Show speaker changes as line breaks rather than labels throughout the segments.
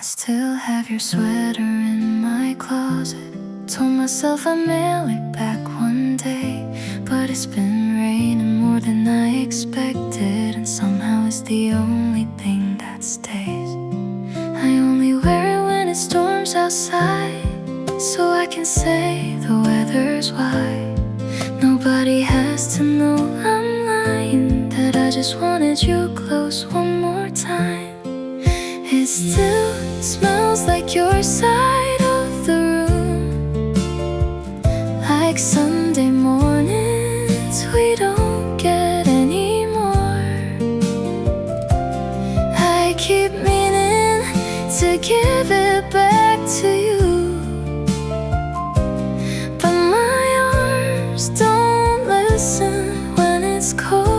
Still have your sweater in my closet. Told myself I'd mail it back one day, but it's been raining more than I expected, and somehow it's the only thing that stays. I only wear it when it storms outside, so I can say the weather's wide. Nobody has to know I'm lying, that I just wanted you close one more time. It still smells like your side of the room, like Sunday mornings we don't get anymore. I keep meaning to give it back to you, but my arms don't listen when it's cold.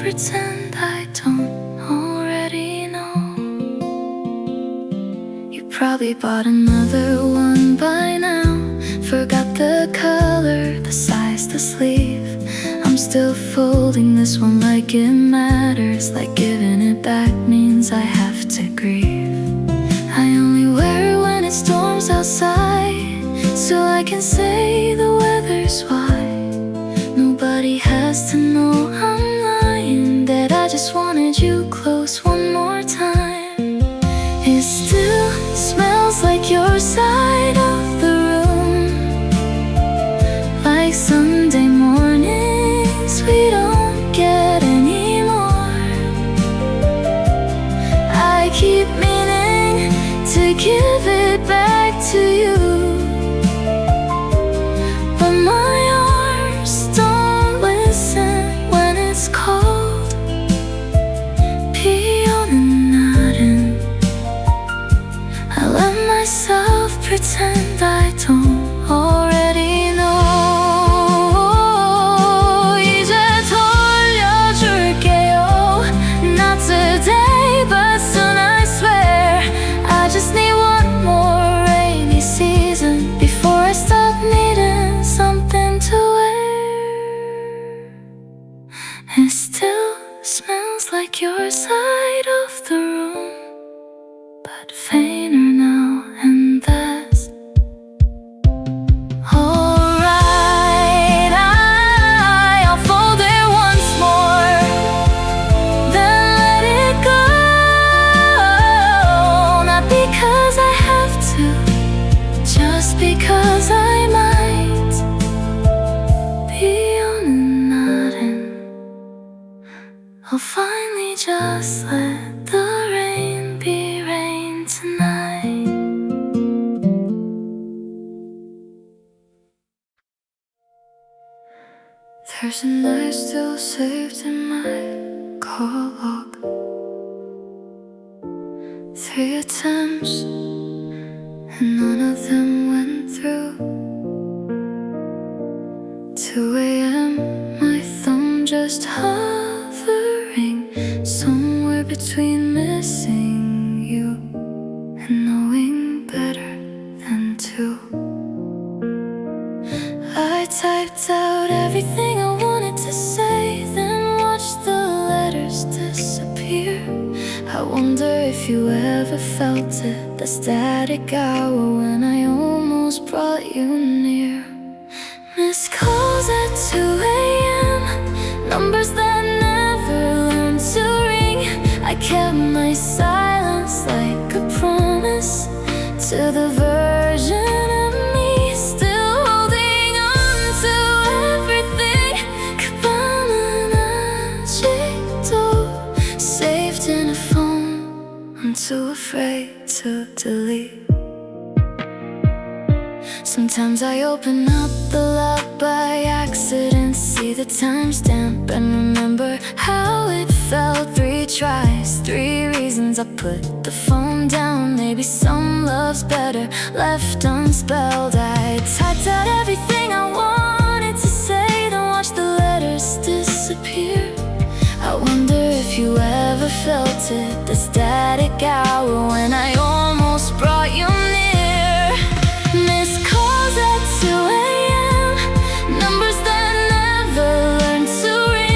Pretend I don't already know. You probably bought another one by now. Forgot the color, the size, the sleeve. I'm still folding this one like it matters, like giving it back means I have to grieve. I only wear it when it storms outside, so I can say the weather's wide. Nobody has to know I'm lying, that I just wanted you close one more time. It still smells like your side of the room, like Sunday mornings we don't get anymore. I keep meaning to give it back to you, but my arms don't listen when it's cold. Pretend I don't already know. 이제 돌려줄게요. Not today, but soon I swear. I just need one more rainy season before I stop needing something to wear. It still smells like your side of the room, but fainter now, and that's alright. I'll fold it once more, then let it go. Not because I have to, just because I might be on and nodding. I'll finally just let the rain be rain tonight. There's a knife still saved in my call log. 3 attempts, and none of them went through. 2 a.m., my thumb just hovering somewhere between missing you and knowing better than to. I typed out everything I wanted to say, then watched the letters disappear. I wonder if you ever felt it, the static hour when I almost brought you near. Missed calls at 2 a.m., numbers that never learned to ring. I kept my silence like a promise to the version of me still holding on to everything. Saved in a phone I'm too afraid to delete. Sometimes I open up the lock by accident, see the timestamp and remember how it felt. 3 tries, 3 reasons I put the phone down. Maybe some love's better left unspelled. I typed out everything I wanted to say, then watched the letters disappear. I wonder if you ever felt it, the static hour when I almost brought you near. Missed calls at 2 a.m., numbers that never learned to ring.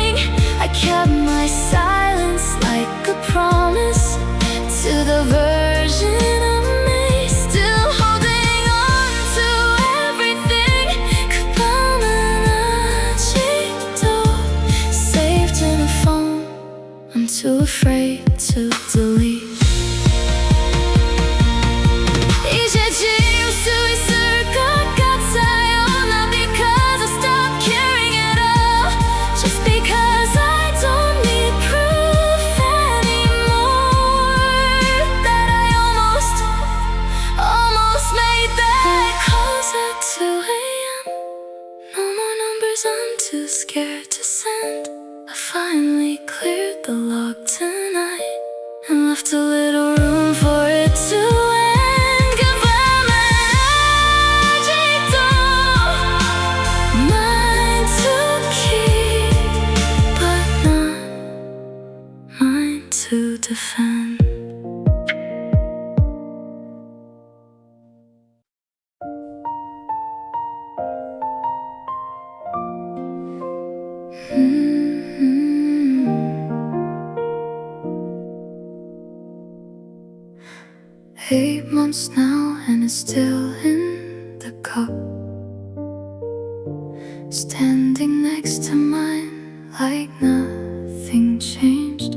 afraid to delete. 이제 지울 수 있을 것 같아요. Not because I stopped caring at all, just because I don't need proof anymore that I almost made that calls at 2 a.m. No more numbers I'm too scared to send. I finally cleared the log tonight and left a little room for it to end. Goodbye, magic doll, mine to keep, but not mine to defend. Mm-hmm. 8 months now and it's still in the cup, standing next to mine like nothing changed.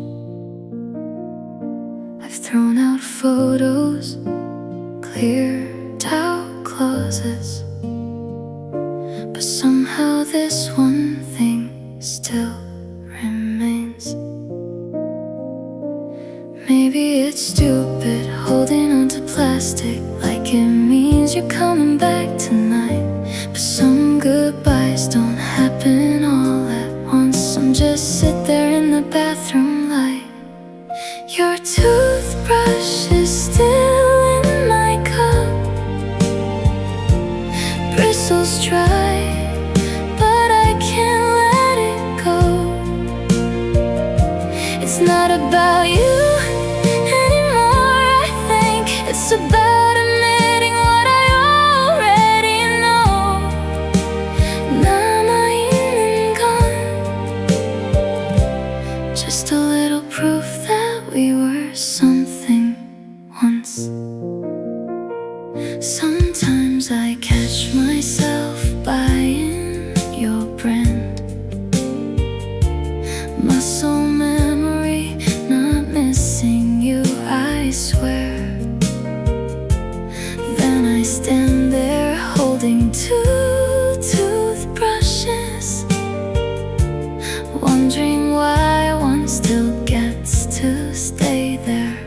I've thrown out photos, cleared out closets, but somehow this one thing still remains. Maybe it's stupid holding on to plastic like it means you're coming back tonight, but some goodbyes don't happen all at once. Some just sit there in the bathroom light. Your toothbrush is still in my cup, bristles dry, but I can't let it go. It's not about you anymore, I think. It's about admitting what I already know. 남아있는 건 just a little proof that we were something once. Sometimes I catch myself buying your brand. Muscle memory, not missing you, I swear. Then I stand there holding 2 toothbrushes, wondering why one still gets to stay there.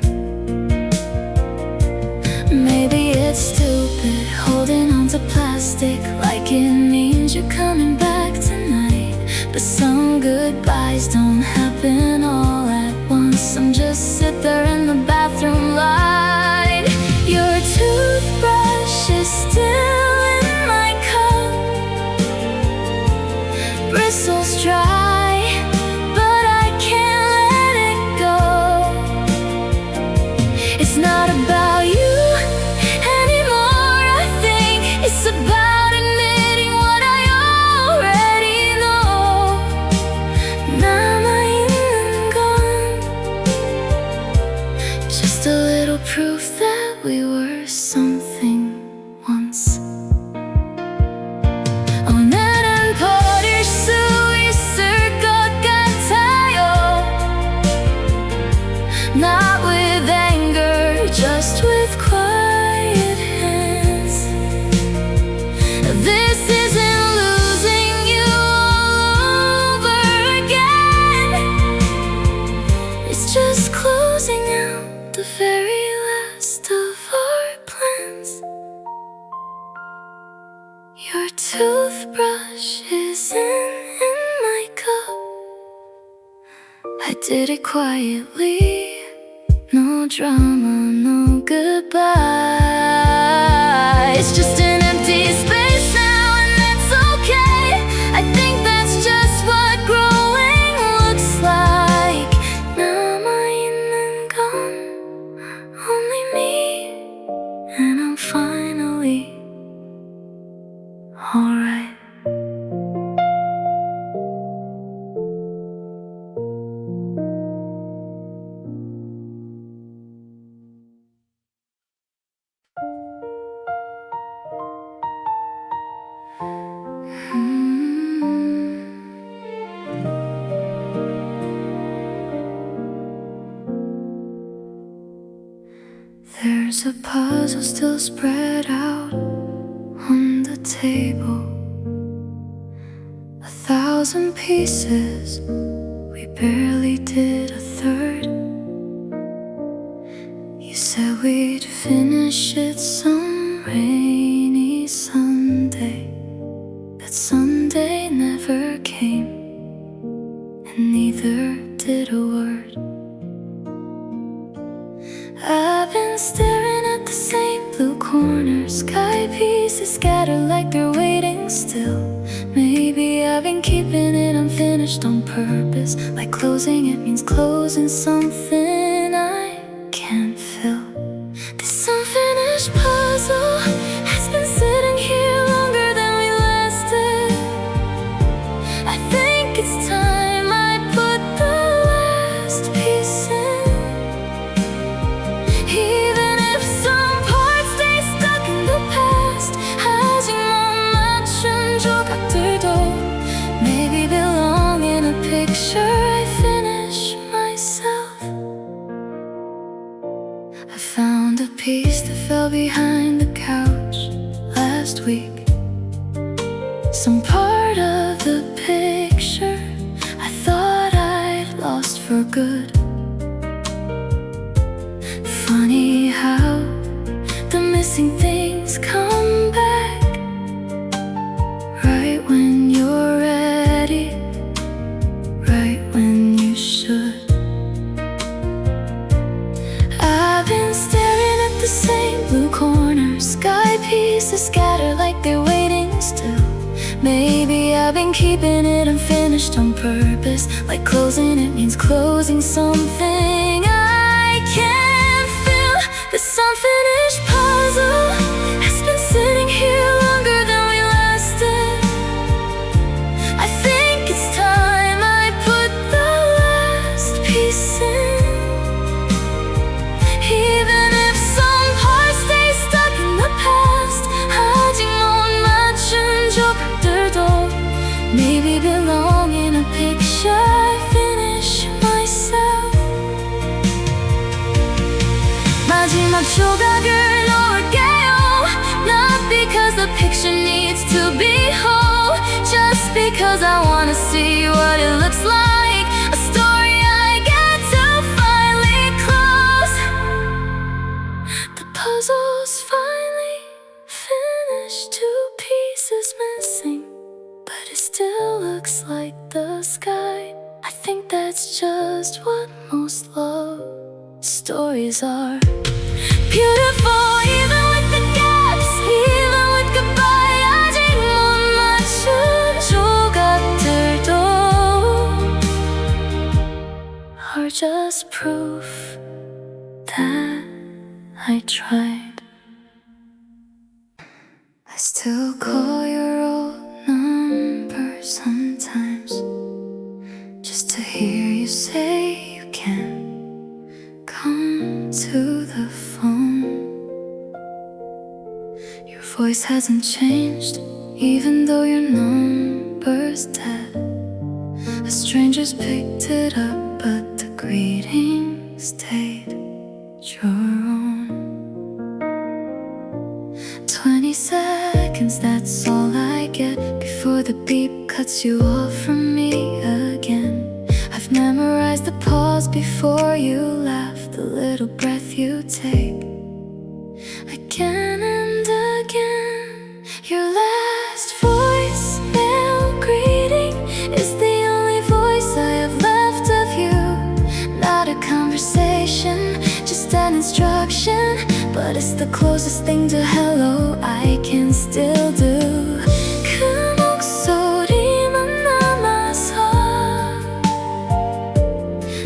Maybe it's stupid holding on to plastic like it means you're coming back tonight, but some goodbyes don't happen all at once. Some just sit there in the bathroom light. Your toothbrush is still in my cup, bristles dry, but I can't let it go. It's not about you anymore, I think. It's about admitting what I already know. 남아있는 건 just a little proof that we were something once. 오늘은 버릴 수 있을 것 같아요. Not with anger, just with quiet hands. This isn't losing you all over again. It's just closing out the very last of our plans. Your toothbrush is in my cup. I did it quietly. No drama, no goodbye. It's just an empty space now, and that's okay. I think that's just what growing looks like. 남아있는 건 only me, and I'm finally alright. puzzle still spread out on the table. 1,000 pieces, we barely did a third. You said we'd finish it some rainy Sunday. That Sunday never came, and neither did a word. I've been staring at the same blue corner, sky pieces scattered like they're waiting still. Maybe I've been keeping it unfinished on purpose, like closing it means closing something I can't fill. This unfinished puzzle has been sitting here longer than we lasted. I think it's time I put the last piece in. Even if some parts stay stuck in the past, 하지만 맞춘 조각들도 maybe belong in a picture I finish myself. I found a piece that fell behind the couch last week. Some part of the picture I thought I'd lost for good. Funny how the missing things come back right when you're ready, right when you should. I've been staring at the same blue corner, sky pieces scattered like they're waiting still. Maybe I've been keeping it unfinished on purpose, like closing it means closing something I can't feel. This unfinished puzzle has been sitting here longer than we lasted. I think it's time I put the last piece in. Even if some parts stay stuck in the past, 하지만 맞춘 조각들도 maybe belong in a picture I finish myself. 마지막 조각을 놓을게요. Not because the picture needs to be whole, just because I wanna see what it looks like. A story I get to finally close. The puzzle's finally finished, 2 pieces missing, but it still looks like the sky. I think that's just what most love stories are. Beautiful, even with the gaps, even with goodbye. 아직 못 맞춘 조각들도 are just proof that I tried. I still call your old number sometimes, just to hear you say you can't come to the phone. Your voice hasn't changed, even though your number's dead. A stranger's picked it up, but the greeting stayed your own. 20 seconds, that's all I get before the beep cuts you off from me again. I've memorized the pause before you laugh, the little breath you take again and again. Your last voicemail greeting is the only voice I have left of you. Not a conversation, just an instruction, but it's the closest thing to hello I can still do. 그 목소리만 남아서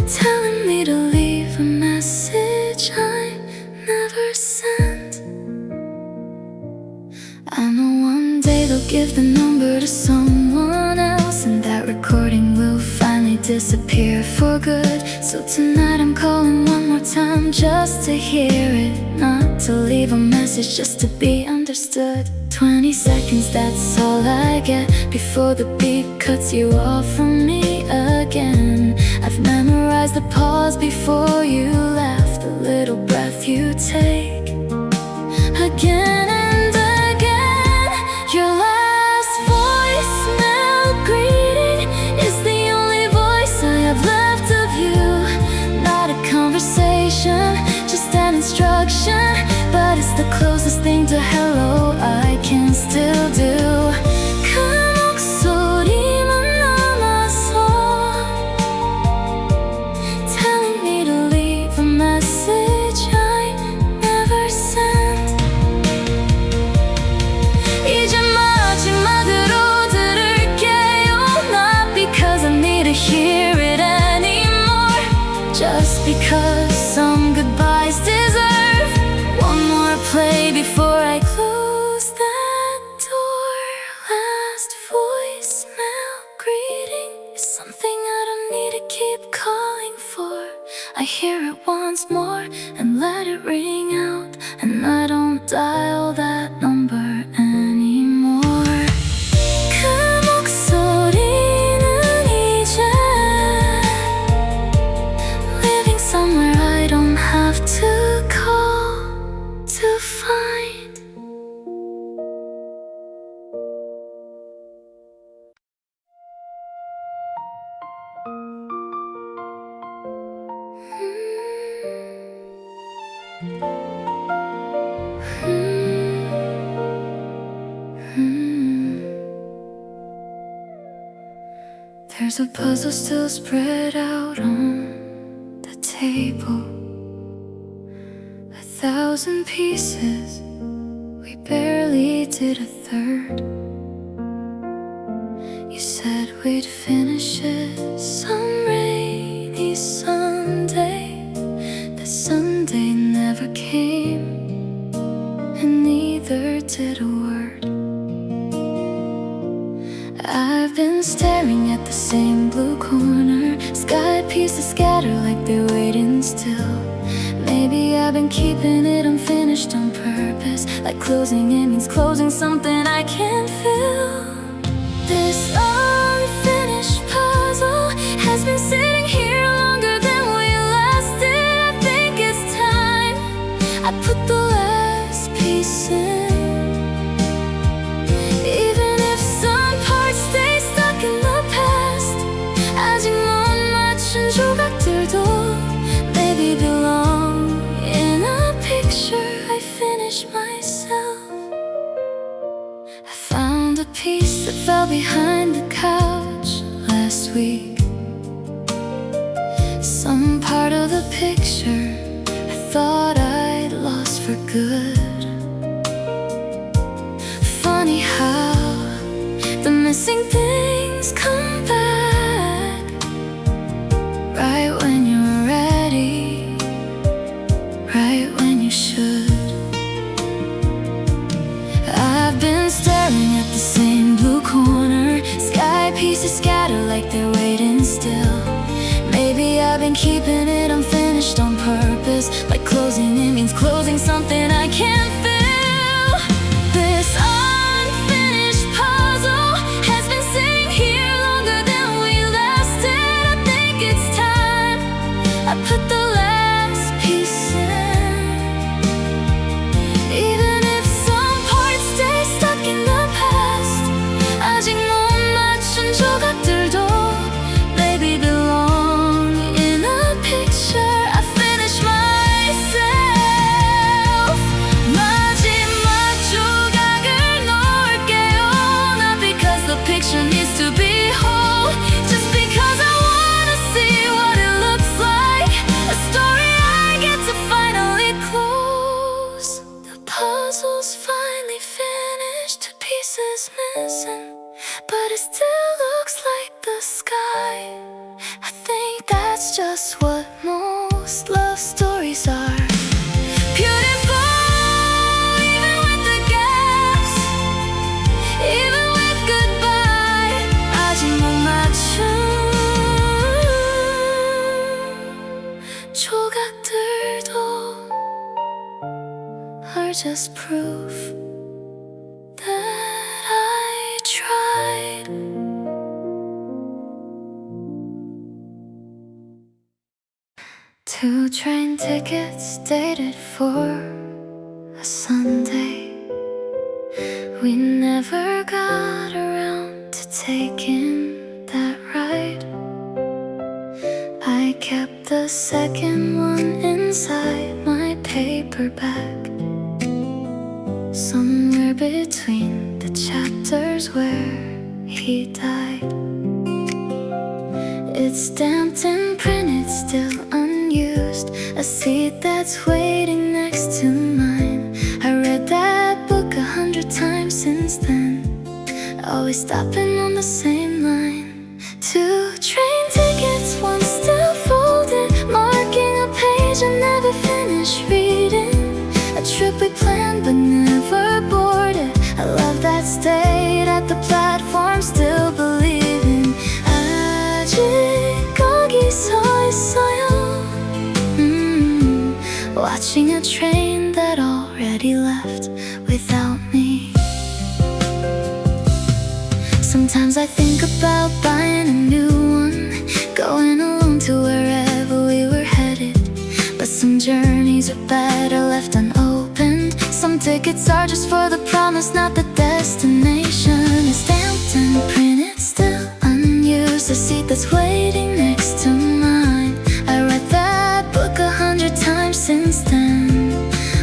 telling me to leave a message I never sent. I know one day they'll give the number to someone else, and that recording will finally disappear for good. So tonight I'm calling one more time just to hear it, not to leave a message, just to be understood. 20 seconds, that's all I get before the beat cuts you off from me again. I've memorized the pause before you laugh, the little breath you take again and again. Your last voicemail greeting is the only voice I have left of you. Not a conversation, just an instruction, but it's the closest thing to hello I can still do. Telling me to leave a message I never sent. 이제 마지막으로 들을게요. Not because I need to hear it anymore, just because some goodbyes deserve one more play before I close that door. Last voicemail greeting is something I don't need to keep calling for. I hear it once more and let it ring out, and I don't dial that number anymore. 그 목소리는 이제 living somewhere I don't have to call to find. There's a puzzle still spread out on the table, 1,000 pieces, we barely did a third. You said we'd finish it some rainy Sunday. The Sunday never came, and neither did a word. I've been staring at the same blue corner, sky pieces scatter like they're waiting still. Maybe I've been keeping it unfinished on purpose, like closing it means closing something I can't feel. This unfinished puzzle has been sitting here longer than we lasted. I think it's time I put the last piece in. Even if some parts stay stuck in the past, 아직 못 맞춘 조각들도 maybe belong in a picture I finished myself. I found a piece that fell behind the couch last week. Some part of the picture I thought I'd lost for good. Funny how the missing things come back right when you're ready, right when you should. I've been staring at the same blue corner, sky pieces scatter like they're waiting still. Maybe I've been keeping it unfinished on purpose, like closing it means closing something I can't feel. This unfinished puzzle has been sitting here longer than we lasted. I think it's time I put the last piece in. Even if some parts stay stuck in the past, 아직 못 맞춘 조각들도 maybe belong in a picture I finished myself. 마지막 조각을 놓을게요. Not because the picture needs to be whole, just because I wanna see what it looks like. A story I get to finally close. The puzzle's finally finished, two pieces missing, but it still looks like the sky. I think that's just what most love stories are. Beautiful, even with the gaps, even with goodbye. 아직 못 맞춘 조각들도 are just proof that I tried. Two train tickets dated for a Sunday. We never got around to taking that ride. I kept the second one inside my paper bag, somewhere between the chapters where he died. It's stamped and printed, still unused, a seat that's waiting next to mine. I read that book 100 times since then, always stopping on the same line. 2 train tickets, one still folded, marking a page I never finished reading. A trip we planned but never boarded. I love that stayed at the platform, still believing. 아직 거기 서 있어요. Watching a train that already left without me. Sometimes I think about buying a new one, going alone to wherever we were headed. But some journeys are better left unopened. Some tickets are just for the promise, not the destination. It's stamped and printed, still unused, a seat that's waiting next to mine. I read that book 100 times since then,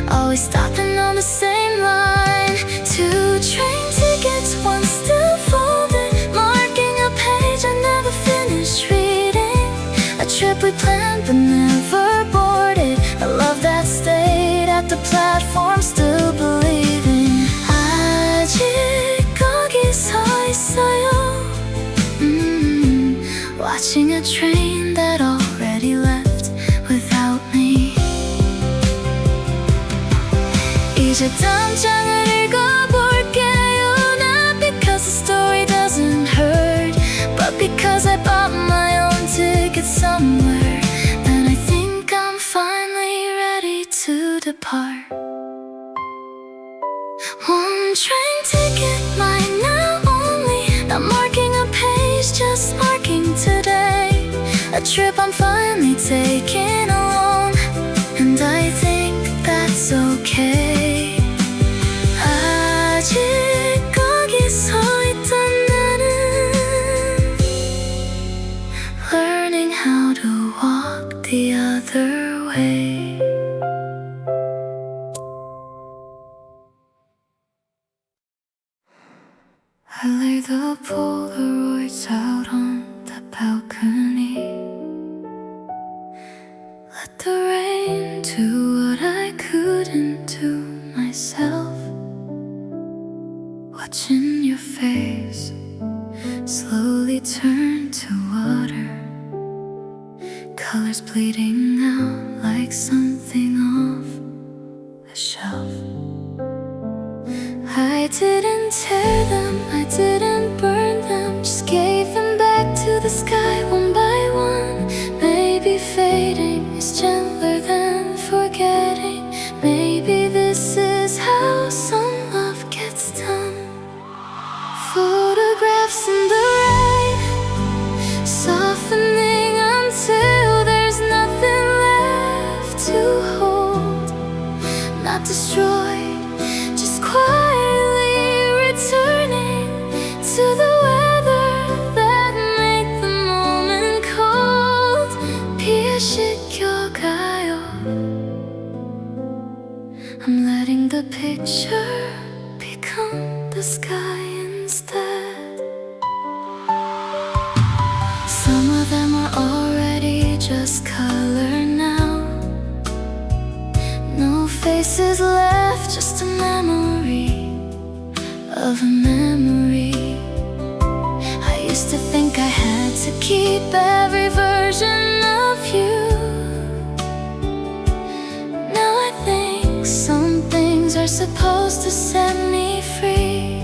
always stopping on the same line. 2 train tickets, one still folded, marking a page I never finished reading. A trip we planned but never boarded. I love that stayed at the platform, still believing. 아직 거기 서 있어요. Watching a train that already left without me. 이제 다음 장을 읽어볼게요. Not because the story doesn't hurt, but because I bought my own ticket somewhere, and I think I'm finally ready to depart. 1 train ticket, mine now only, not marking a page, just marking today. A trip I'm finally taking alone, and I think that's okay. 아직 거기 서 있던 나는, learning how to walk the other way. I lay the Polaroids out on the balcony, let the rain do what I couldn't do myself. Watching your face slowly turn to water, colors bleeding out like something off a shelf. I didn't tear them, I didn't burn them, just gave them back to the sky one by one. Maybe fading is gentler than forgetting. Maybe this is how some love gets done. Photographs in the rain, softening until there's nothing left to hold. Not destroyed, just quietly returning to the weather that made the moment cold. 피해시켜가요. I'm letting the picture become the sky instead. Some of them are already just color now, no faces left, just a memory of a memory. I used to think I had to keep every version of you. Now I think some things are supposed to set me free.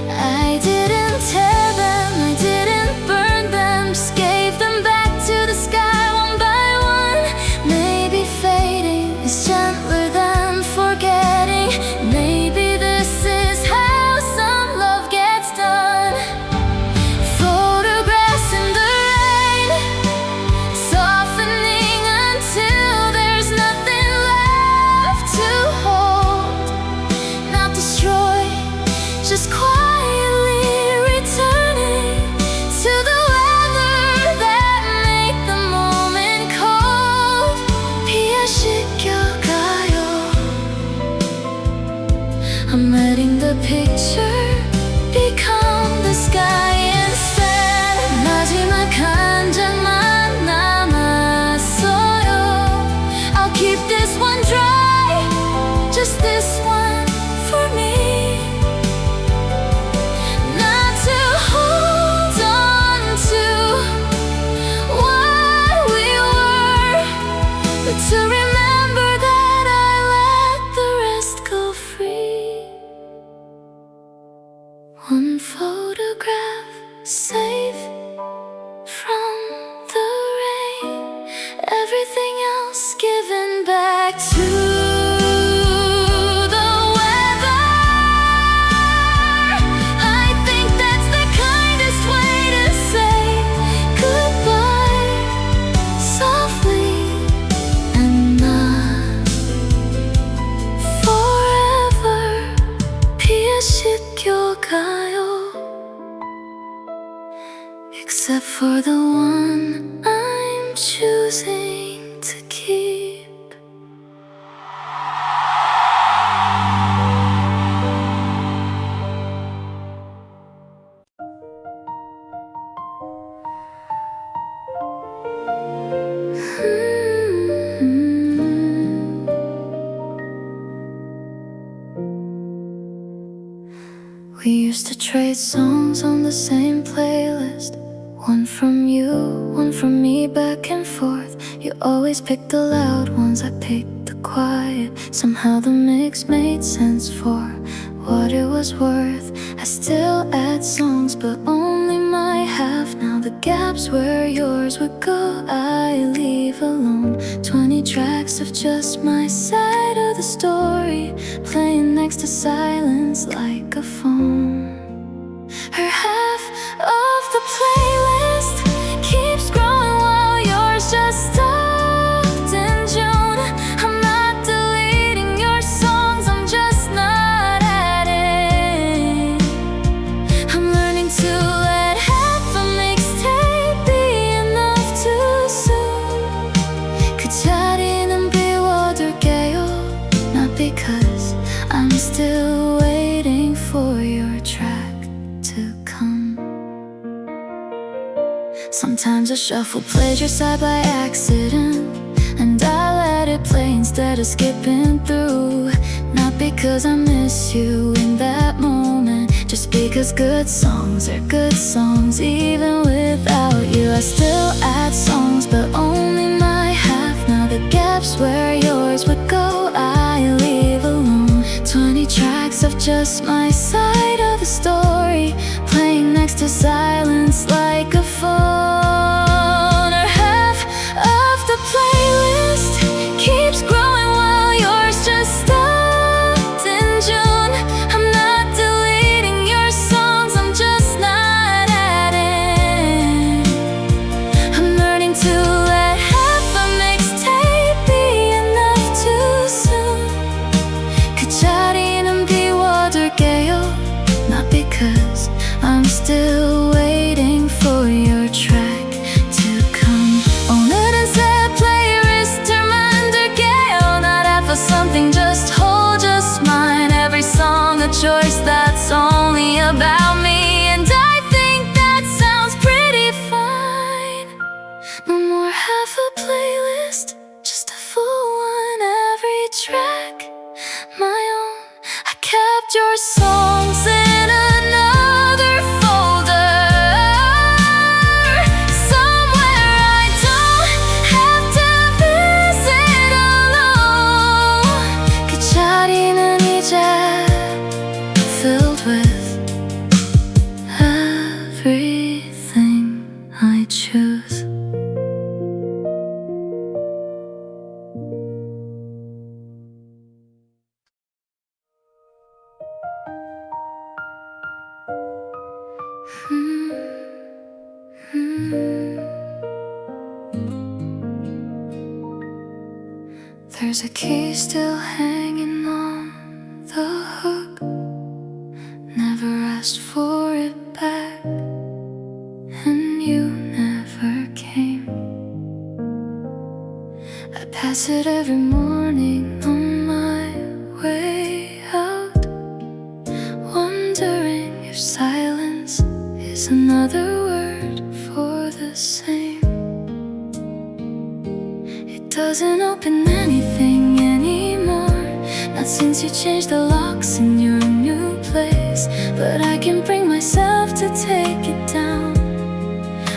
I didn't tear them, I didn't burn them, just gave them back to the sky one by one. Maybe fading is gentler than forgetting. Maybe this is how some love gets done. Photographs in the rain, softening until there's nothing left to hold. except for the one I'm choosing to keep. We used to trade songs on the same playlist. One from you, one from me, back and forth. You always picked the loud ones, I picked the quiet. Somehow the mix made sense for what it was worth. I still add songs, but only my half. Now the gaps where yours would go, I leave alone. 20 tracks of just my side of the story, playing next to silence like a phone. Her half of the playlist keeps growing while yours just stopped in June. I'm not deleting your songs, I'm just not adding. I'm learning to let half a mixtape be enough too soon. 그자리는 비워둘게요. Not because I'm still waiting for your track to come. Sometimes I shuffle plays your side by accident, and I let it play instead of skipping through. Not because I miss you in that moment, just because good songs are good songs even without you. I still add songs, but only my half. Now the gaps where yours would go, I leave alone. 20 tracks of just my side of the story, playing next to silence like a phone. Or half of the playlist keeps growing while yours just stopped in June. I'm not deleting your songs, I'm just not adding. I'm learning to let half a mixtape be enough too soon. 그자리는 비워둘게요. Not because I'm still waiting for your track to come. 오늘은 새 playlist을 만들게요. Not half of something, just whole, just mine. Every song a choice that's only about me, and I think that sounds pretty fine. No more half a playlist, just a full one. Every track my own. I kept your songs in another folder, somewhere I don't have to visit alone. 그자리는 이제 filled with everything I choose. There's a key still hanging on the hook. Never asked for it back, and you never came. I pass it every morning on my way out, wondering if silence is another word for the same. It doesn't open anything anymore, not since you changed the locks in your new place. But I can bring myself to take it down,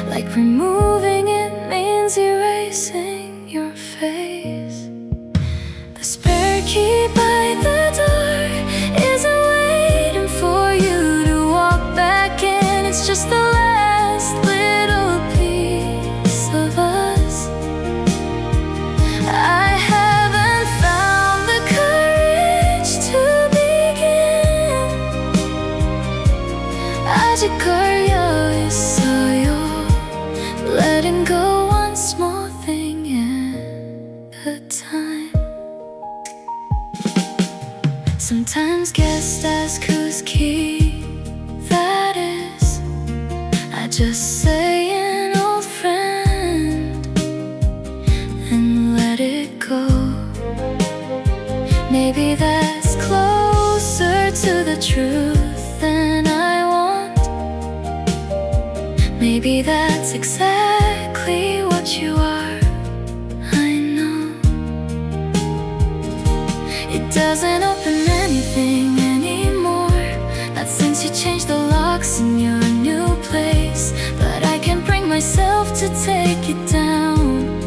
like removing it means erasing your face. The spare key by the door isn't waiting for you to walk back in. It's just the last little piece of us. I haven't found the courage to begin. 아직 걸려 있어요. Letting go one small thing at Maybe that's exactly what you are, I know. It doesn't open anything anymore, not since you changed the locks in your new place. But I can't bring myself to take it down.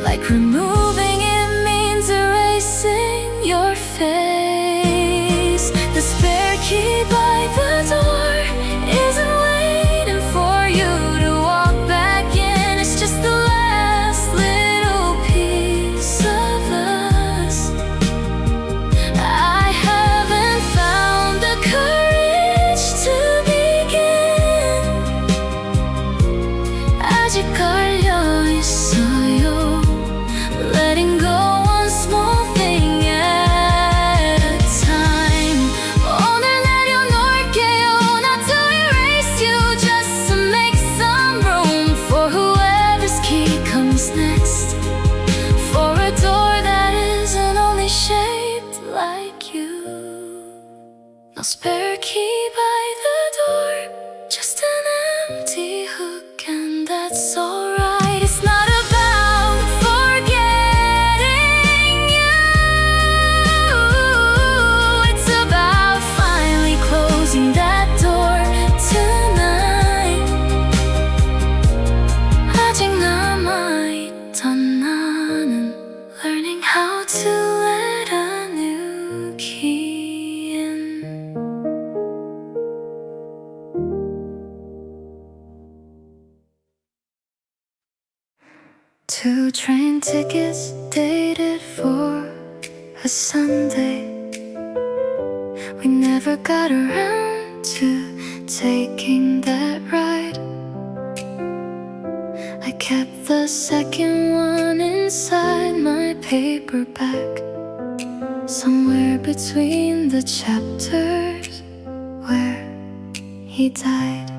Like removing it means erasing your face. The spare key by the door isn't waiting for you to walk back in. It's just the last little piece of us. I haven't found the courage to begin. 아직 걸려 있어요. Letting go one small thing at a time. 오늘 내려놓을게요. Not to erase you, just to make some room for whoever's key comes next. For a door that isn't only shaped like you. No spare key by the door, just an empty hook, and that's alright. It's not about forgetting you. It's about finally closing that door tonight. 아직 남아있던 나는 learning how to let a new key in. Two train tickets dated for a Sunday. We never got around to taking that ride. I kept the second one inside my paperback, somewhere between the chapters where he died.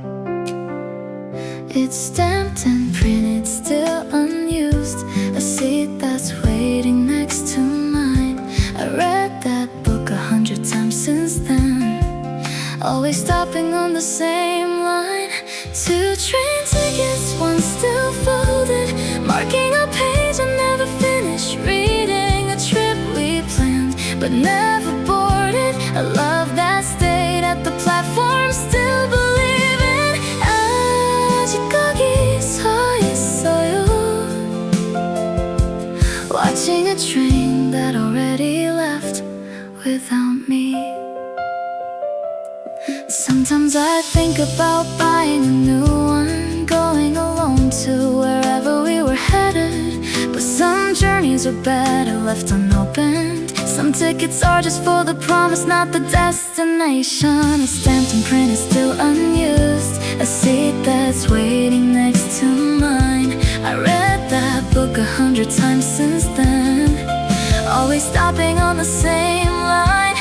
It's stamped and printed, still unused, a seat that's waiting next to mine. I read that book 100 times since then, always stopping on the same line. Two train tickets, one still folded, marking a page I never finished reading. A trip we planned but never boarded, a love that stayed at the platform, still believing. 아직 거기 서 있어요, watching a train that already left without me. Sometimes I think about buying a new one, going alone to wherever we were headed. But some journeys are better left unopened. Some tickets are just for the promise, not the destination. A stamped and printed, still unused, a seat that's waiting next to mine. I read that book 100 times since then, always stopping on the same line.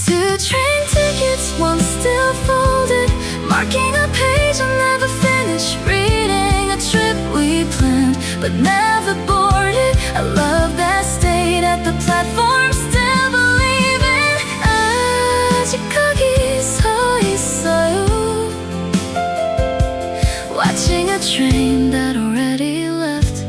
Two train tickets, one still folded, marking a page I never finished reading. A trip we planned but never boarded, a love that stayed at the platform, still believing. 아직 거기 서 있어요, watching a train that already left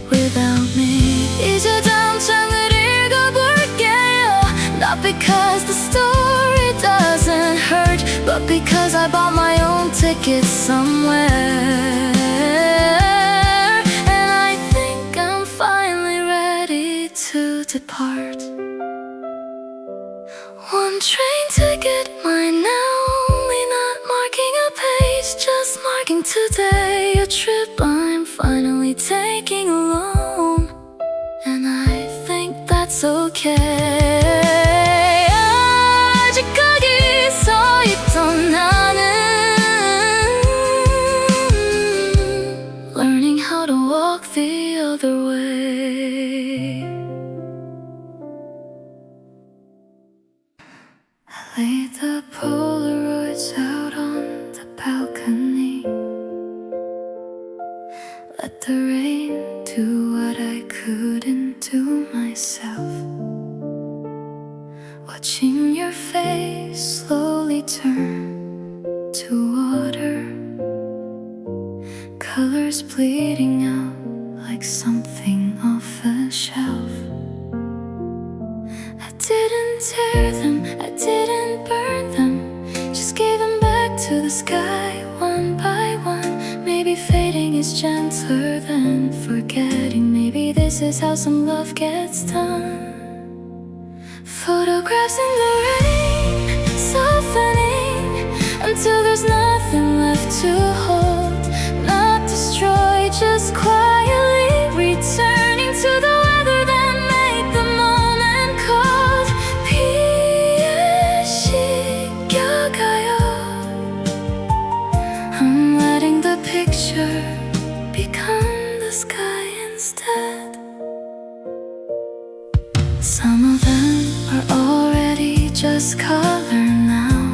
without me. 이제 다음 장을 읽어볼게요, not because the story doesn't hurt, but because I bought my own ticket somewhere. And I think I'm finally ready to depart. One train ticket, mine now, only not marking a page, just marking today. A trip I'm finally taking alone, and I think that's okay. 아직 거기 서 있던 나는 learning how to walk the other way. I laid the Polaroids out on the balcony, let the rain do what I couldn't do myself, watching your face slowly turn to water, bleeding out like something off a shelf. I didn't tear them, I didn't burn them, just gave them back to the sky one by one. Maybe fading is gentler than forgetting. Maybe this is how some love gets done. Photographs in the rain, softening until there's nothing left to hold. Not destroyed, just quietly returning to the weather that made the moment cold. 피에 씻겨가요. I'm letting the picture become the sky instead. Some of them are already just color now.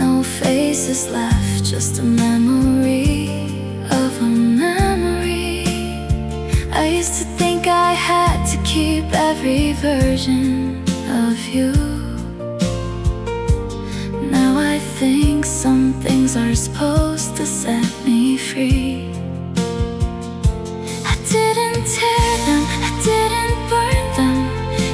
No faces left, just a memory of a memory. I used to think I had to keep every version of you. Now I think some things are supposed to set me free. I didn't tear them, I didn't burn them,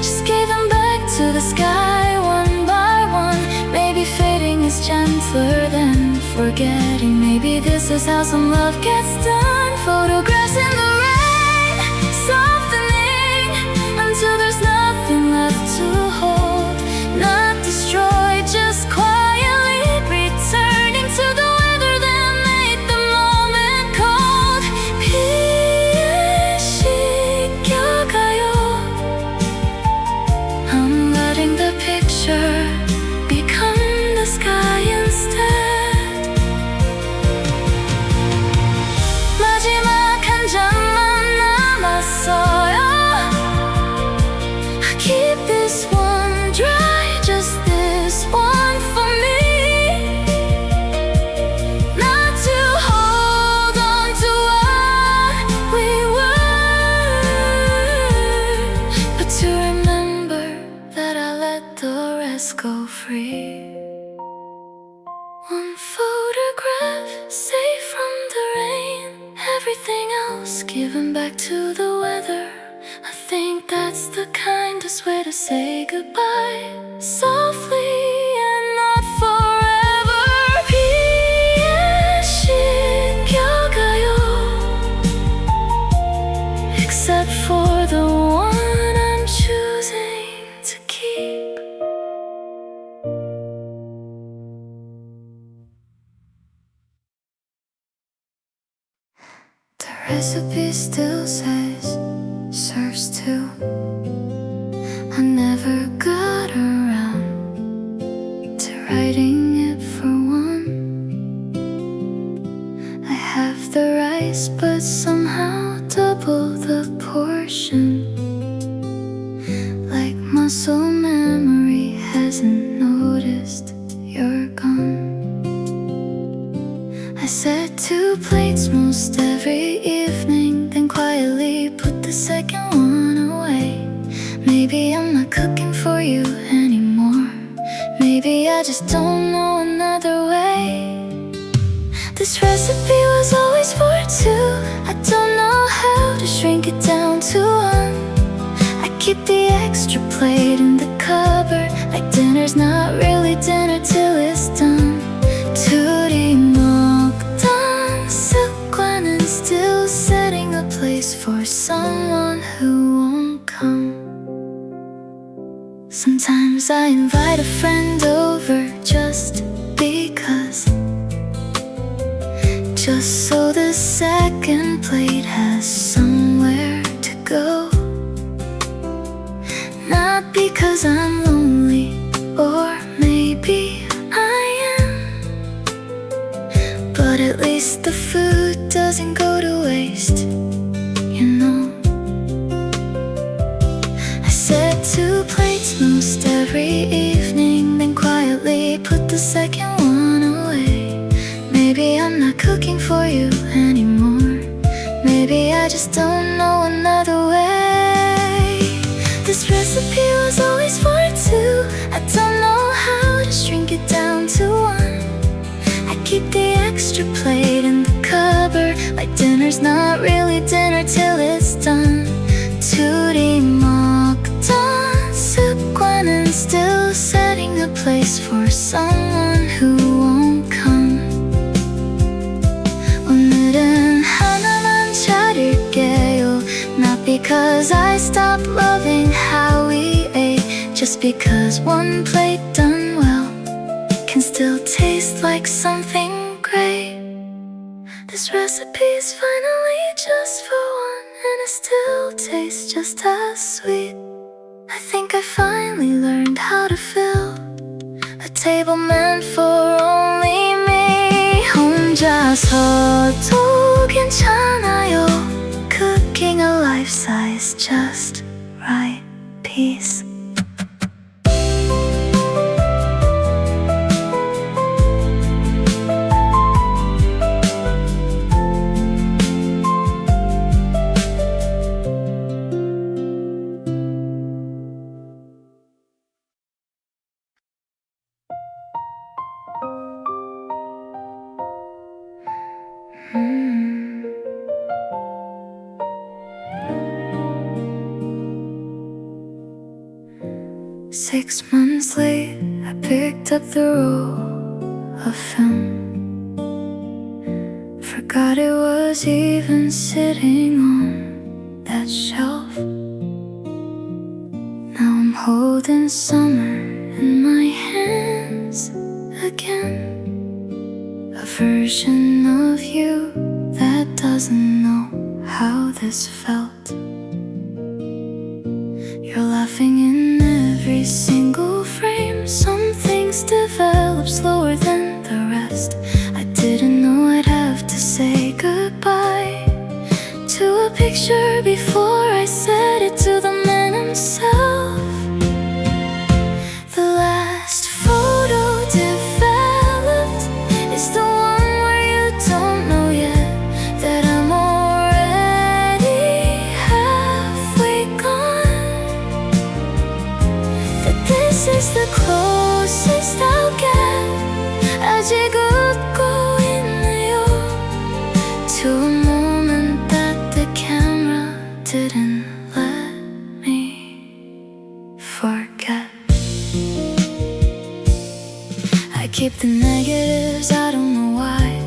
just gave them back to the sky one by one. Maybe fading is gentler than forgetting. Maybe this is how some love gets done. Photographs in the rain, softening until there's nothing left to hold. Not destroyed, just quietly returning to the weather that made the moment cold. 피에 씻겨가요. I'm letting the picture become the sky instead. 마지막 한 장만 남았어요. I keep this one dry, just this one for me. Not to hold on to what we were, but to remember that I let the rest go free. One photograph, safe from the rain, everything else given back to the weather. I think that's the kindest way to say goodbye, softly and not forever. 피에 씻겨가요. Except for the one I'm choosing to keep. The recipe still says serves two. I never got around to writing it for one. I have the rice, but somehow double the portion. Like muscle memory hasn't noticed you're gone. I set 2 plates most every evening, then quietly put the second one away. Maybe I'm not cooking for you anymore. Maybe I just don't know another way. This recipe was always for 2. I don't know how to shrink it down to 1. I keep the extra plate in the cupboard, like dinner's not really dinner till it's done. 둘이 먹던 습관은 still setting a place for someone who won't come. Sometimes I invite a friend over just because, just so the second plate has somewhere to go. Not because I'm lonely, or maybe I am, but at least the food doesn't go to waste, you know. I set 2 plates most every evening, then quietly put the second one away. Maybe I'm not cooking for you anymore. Maybe I just don't know another way. This recipe was always for 2. I don't know how to shrink it down to 1. I keep the extra plate in the cupboard, Like dinner's not really dinner till it's done. Tootie Mockton, 습관은 still setting a place for someone who won't come. 오늘은 하나만 차릴게요. Not because I stopped loving how we ate, just because one plate done well can still taste like something great. This recipe's finally just for one, and it still tastes just as sweet. I think I finally learned how to fill a table meant for only me. 혼자서도 괜찮아요. Cooking a life-size just right piece. Six months late, I picked up the roll of film. Forgot it was even sitting on that shelf. Now I'm holding summer in my hands again. A version of you that doesn't know how this felt. You're laughing in every single frame. Some things develop slower than the rest. I didn't know I'd have to say goodbye to a picture before I said it to the man himself. The last photo developed is the one where you don't know yet that I'm already halfway gone. That this is the closest I'll get. 아직 웃고 있네요 to a moment that the camera didn't let me forget. I keep the negatives, I don't know why.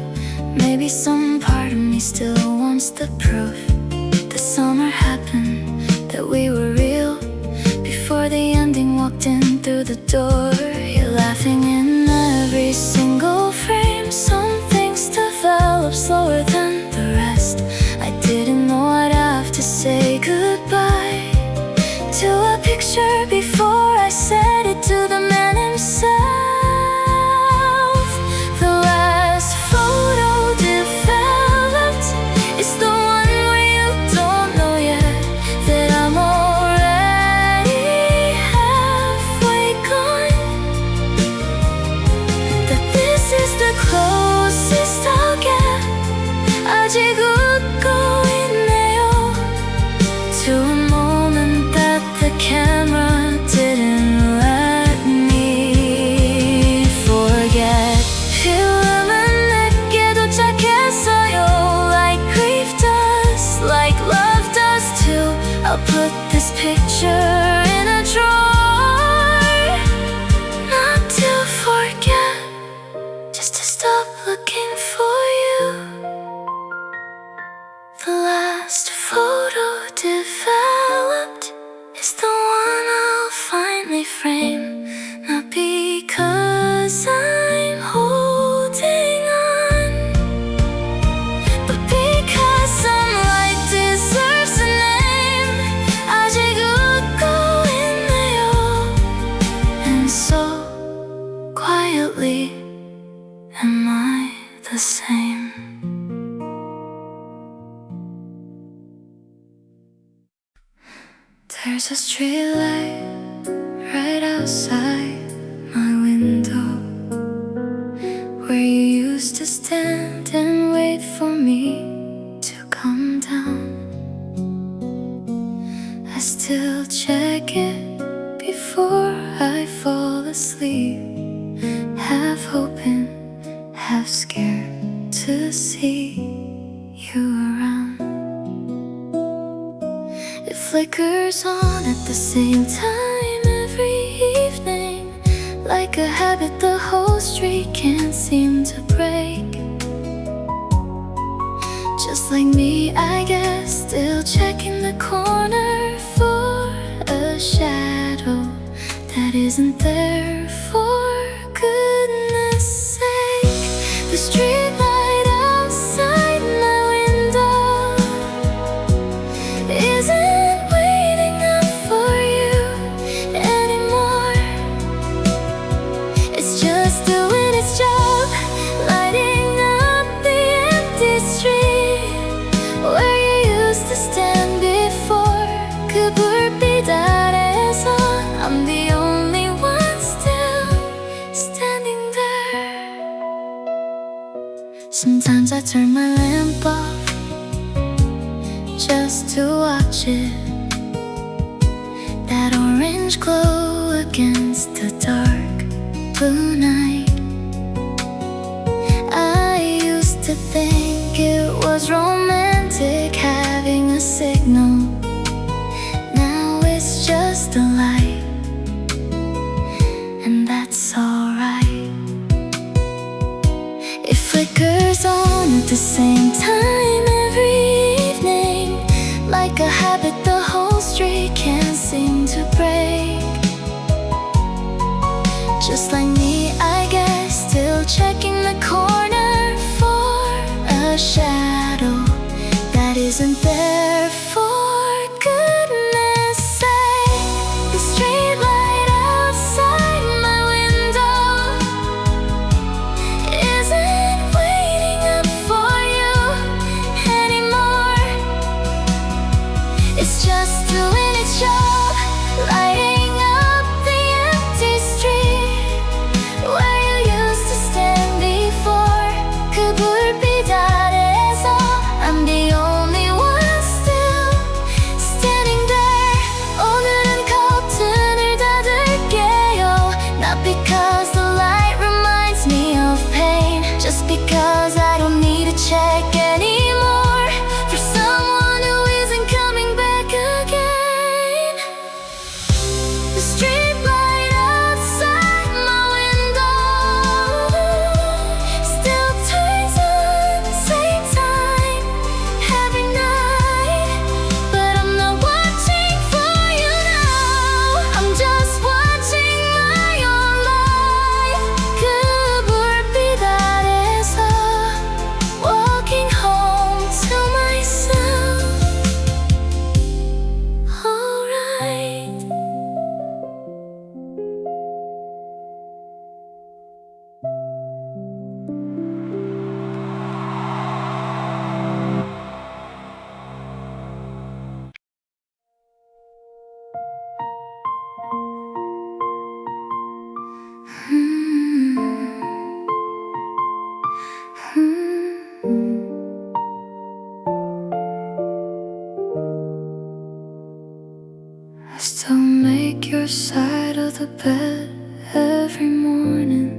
Maybe some part of me still wants the proof. The summer happened, that we were real. Before the ending walked in through the door. You're laughing in every single frame. Some things develop slower than the rest. I didn't know I'd have to say goodbye to a picture before I said it to the man himself. The last photo developed is the one where you don't know yet that I'm already halfway gone. That this is the closest I'll get. 아직 웃고 있네요 to a moment that the camera didn't let me forget. 필름은 내게 도착했어요, like grief does, like love does too. I'll put this picture in a drawer, not to forget, just to stop looking for you. The last photo developed is the one I'll finally frame. Not because I'm holding on, but because some light deserves a name. 아직 웃고 있네요, and so quietly am I the same. There's a street light right outside my window, where you used to stand and wait for me to come down. I still check it before I fall asleep, half hoping, half scared to see you flickers on at the same time every evening, like a habit the whole street can't seem to break. Just like me, I guess, still checking the corner for a shadow that isn't there, for goodness sake. The street light outside my window isn't waiting up for you anymore. It's just doing its job, lighting up the empty street where you used to stand before. Kabur bidare-sa, I'm the only one still standing there. Sometimes I turn my lamp off just to watch it, that orange glow against the dark blue night. I used to think it was romantic having a signal. Now it's just a light, and that's alright. It flickers on at the same time every evening, like a habit the whole street can't seem to break. Just like me, I guess, still checking the corner for a shadow that isn't there, for goodness sake. The street light outside my window isn't waiting up for you anymore. It's just doing its job, lighting up the empty street where you used to stand before. Kabur bidare-sa, I'm the only one still standing there. 오늘은 커튼을 닫을게요, not because the light reminds me of pain, just because I don't need to check anymore for someone who isn't coming back again. The street light outside my window still turns on the same time every night, but I'm not watching for you now. I'm just watching my own life. Kabur bidare-sa, walking home to myself. Alright. I still make your side of the bed every morning,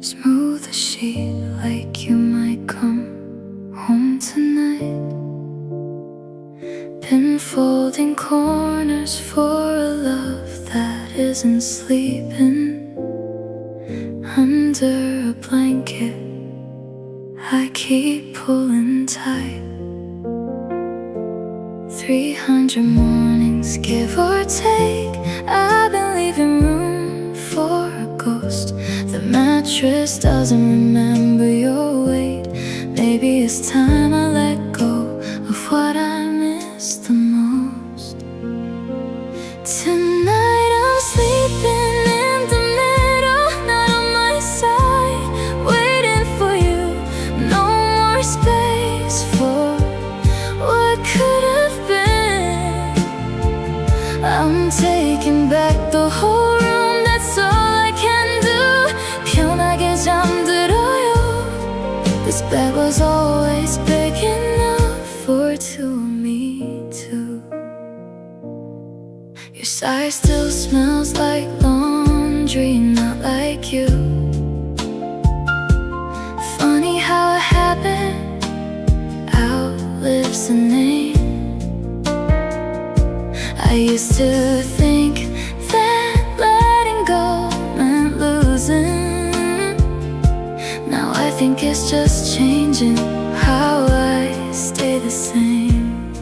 smooth the sheet like you might come home tonight. Been folding corners for a love that isn't sleeping under a blanket I keep pulling tight. 300 mornings, give or take, I've been leaving room for a ghost. The mattress doesn't remember your weight. Maybe it's time I let go of what I miss the most. Tonight I'm sleeping in the middle, not on my side, waiting for you. No more space for what could have been. I'm taking back the whole room, that's all I can do. 편하게 잠들어요. This bed was always big enough for two of me too. Your sigh still smells like laundry, not like you. Funny how a habit outlives a name. I used to think that letting go meant losing. Now I think it's just changing how I stay the same.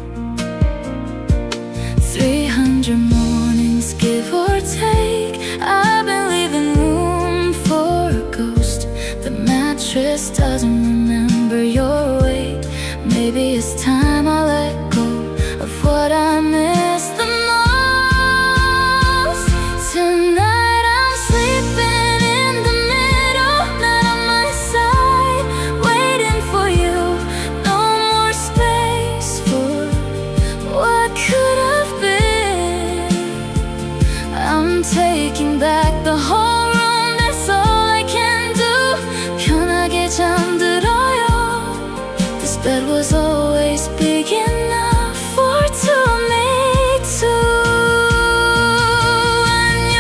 300 mornings, give or take, I've been leaving room for a ghost. The mattress doesn't remember your weight. Maybe it's time I let go of what I miss the most. Tonight I'm sleeping in the middle, not on my side, waiting for you. No more space for what could have been. I'm taking back the whole room, that's all I can do. 편하게 잠들어요. This bed was always big enough for two of me too. 안녕,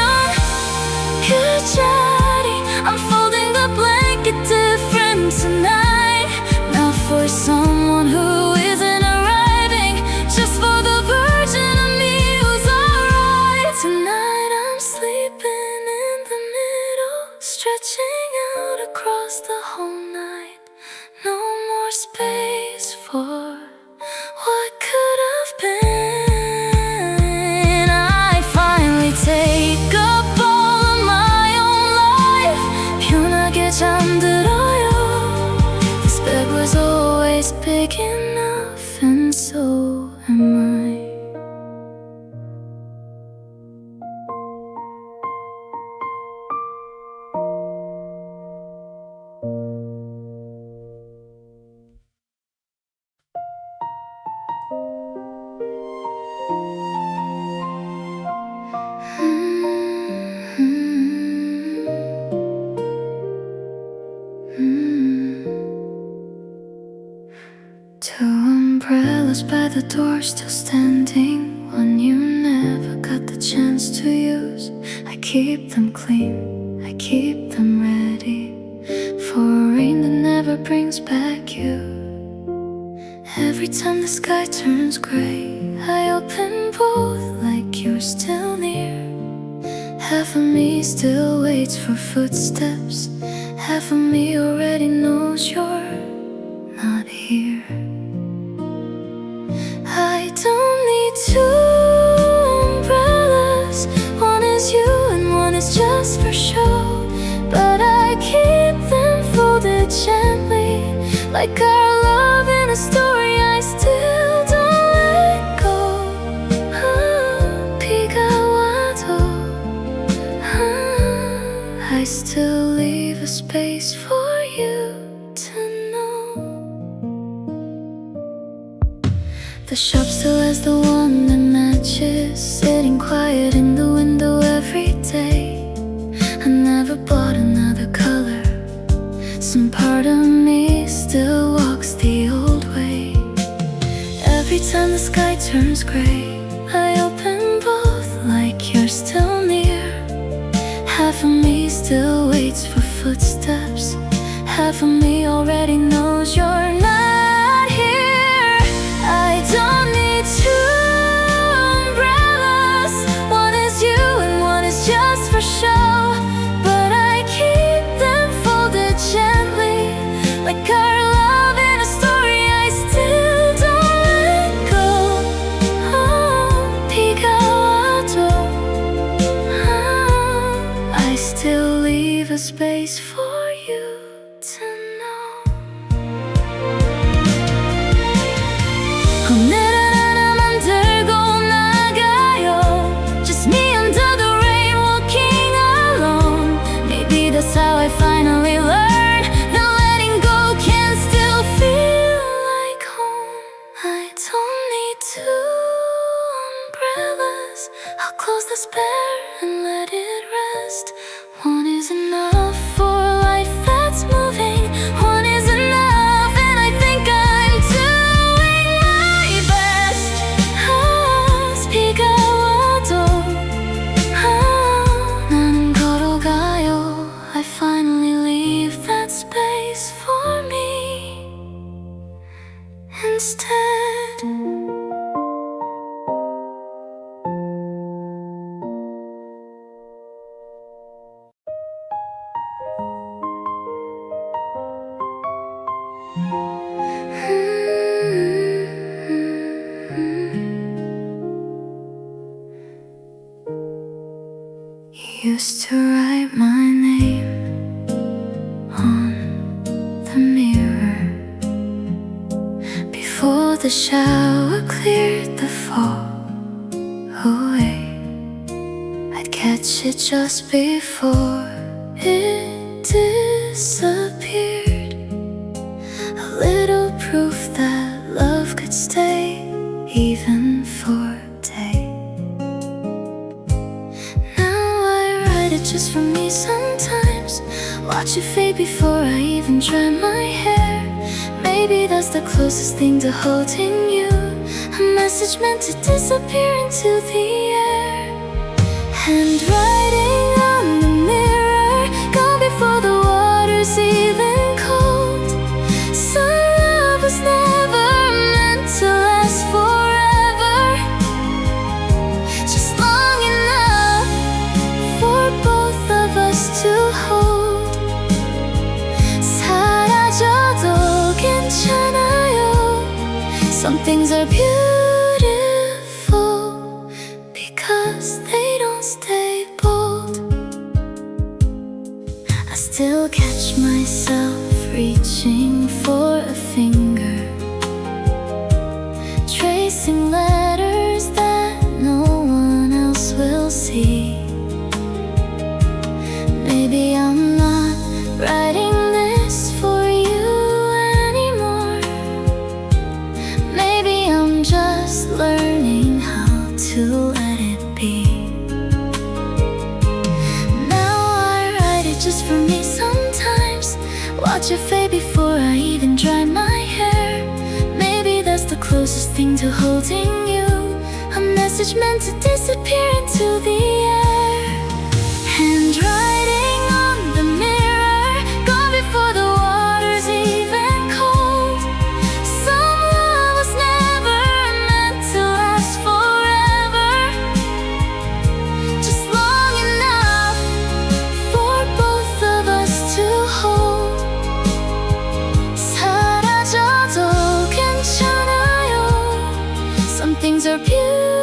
그자리, I'm folding the blanket different tonight. Not for someone who isn't arriving, just for the version of me who's alright. Tonight I'm sleeping in the middle, stretching out across the whole night. No more space for what could have been. I finally take up all of my own life. 편하게 잠들어요. This bed was always big enough, and so am I. Two umbrellas by the door still standing, one you never got the chance to use. I keep them clean, I keep them ready for a rain that never brings back you. Every time the sky turns gray, I open both like you're still near. Half of me still waits for footsteps, half of me already knows you're not here. I don't need two umbrellas, one is you and one is just for show. But I keep them folded gently, like our love in a story I still don't let go. 비가 와도 I still leave a space for you to know. The shop still has the one that matches, sitting quiet in the window every day. I never bought another color, some part of me still walks the old way. Every time the sky turns gray, I open both like you're still near. Half of me still waits for footsteps, half of me already knows you're not here. I don't need two umbrellas, one is you and one is just for show. But I keep them folded gently, like our love in a story I still don't let go. 비가 와도 I still leave a space for you to know. 오늘은 하나 만들고 나가요. Just me under the rain, walking alone. Maybe that's how I finally learned that letting go can still feel like home. I don't need two umbrellas, I'll close the spare and let it rest. One is enough for life that's moving, one is enough, and I think I'm doing my best. 비가 와도 나는 걸어가요. I finally leave that space for me instead. You used to write my name on the mirror before the shower cleared the fog away. I'd catch it just before it disappeared. A little proof that love could stay even for a day. Now I write it just for me sometimes. Watch it fade before I even dry my hair. Maybe that's the closest thing to holding you, a message meant to disappear into the air. Handwriting on the mirror, gone before the water's even cold. Some love was never meant to last forever, just long enough for both of us to hold. 사라져도 괜찮아요. Some things are beautiful because they don't stay bold. I still catch myself reaching for a finger, tracing letters that no one else will see. Maybe I'm not writing this for you anymore. Maybe I'm just learning how to let it be. Now I write it just for me sometimes. Watch it fade before I even dry my hair. Maybe that's the closest thing to holding you, a message meant to disappear into the air. Handwriting on the mirror, gone before the water's even cold. Some love was never meant to last forever, just long enough for both of us to hold. 사라져도 괜찮아요. Some things are beautiful